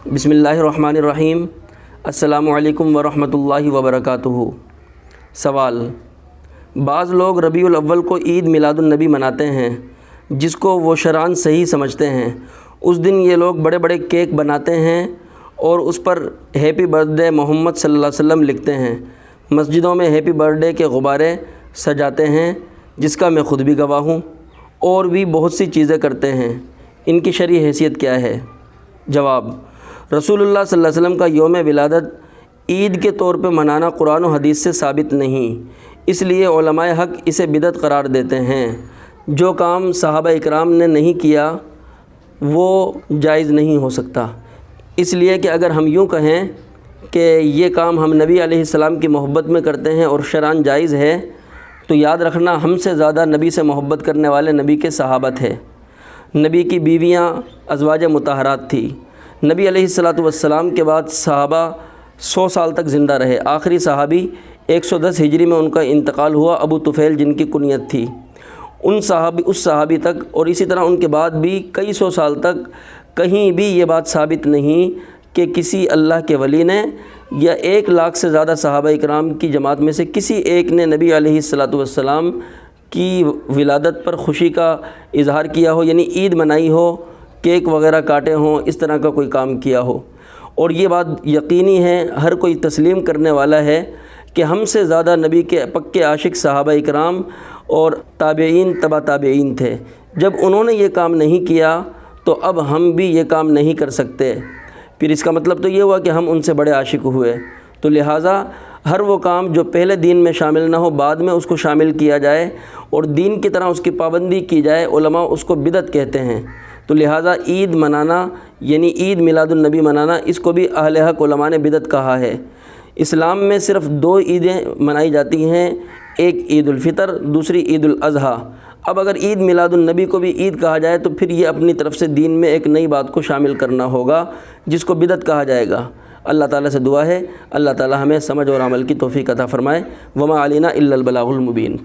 بسم اللہ الرحمن الرحیم۔ السلام علیکم ورحمۃ اللہ وبرکاتہ۔ سوال: بعض لوگ ربیع الاول کو عید میلاد النبی مناتے ہیں جس کو وہ شرعاً صحیح سمجھتے ہیں۔ اس دن یہ لوگ بڑے بڑے کیک بناتے ہیں اور اس پر ہیپی برتھ ڈے محمد صلی اللہ علیہ وسلم لکھتے ہیں۔ مسجدوں میں ہیپی برتھ ڈے کے غبارے سجاتے ہیں جس کا میں خود بھی گواہ ہوں، اور بھی بہت سی چیزیں کرتے ہیں۔ ان کی شرعی حیثیت کیا ہے؟ جواب: رسول اللہ صلی اللہ علیہ وسلم کا یوم ولادت عید کے طور پہ منانا قرآن و حدیث سے ثابت نہیں، اس لیے علماء حق اسے بدعت قرار دیتے ہیں۔ جو کام صحابہ اکرام نے نہیں کیا وہ جائز نہیں ہو سکتا، اس لیے کہ اگر ہم یوں کہیں کہ یہ کام ہم نبی علیہ السلام کی محبت میں کرتے ہیں اور شرعاً جائز ہے، تو یاد رکھنا ہم سے زیادہ نبی سے محبت کرنے والے نبی کے صحابہ تھے۔ نبی کی بیویاں ازواج مطہرات تھی۔ نبی علیہ السلام کے بعد صحابہ 100 سال تک زندہ رہے۔ آخری صحابی 110 ہجری میں ان کا انتقال ہوا، ابو طفیل جن کی کنیت تھی۔ اس صحابی تک اور اسی طرح ان کے بعد بھی کئی سو سال تک کہیں بھی یہ بات ثابت نہیں کہ کسی اللہ کے ولی نے یا 1 لاکھ سے زیادہ صحابہ اکرام کی جماعت میں سے کسی ایک نے نبی علیہ السلام کی ولادت پر خوشی کا اظہار کیا ہو، یعنی عید منائی ہو، کیک وغیرہ کاٹے ہوں، اس طرح کا کوئی کام کیا ہو۔ اور یہ بات یقینی ہے، ہر کوئی تسلیم کرنے والا ہے کہ ہم سے زیادہ نبی کے پکے عاشق صحابہ اکرام اور تابعین تبع تابعین تھے۔ جب انہوں نے یہ کام نہیں کیا تو اب ہم بھی یہ کام نہیں کر سکتے، پھر اس کا مطلب تو یہ ہوا کہ ہم ان سے بڑے عاشق ہوئے۔ تو لہٰذا ہر وہ کام جو پہلے دین میں شامل نہ ہو، بعد میں اس کو شامل کیا جائے اور دین کی طرح اس کی پابندی کی جائے، علماء اس کو بدعت کہتے ہیں۔ تو لہٰذا عید منانا یعنی عید میلاد النبی منانا، اس کو بھی اہل حق علماء نے بدعت کہا ہے۔ اسلام میں صرف 2 عیدیں منائی جاتی ہیں، ایک عید الفطر، دوسری عید الاضحیٰ۔ اب اگر عید میلاد النبی کو بھی عید کہا جائے تو پھر یہ اپنی طرف سے دین میں ایک نئی بات کو شامل کرنا ہوگا جس کو بدعت کہا جائے گا۔ اللہ تعالیٰ سے دعا ہے اللہ تعالیٰ ہمیں سمجھ اور عمل کی توفیق عطا فرمائے۔ وما علینا الا البلاغ المبین۔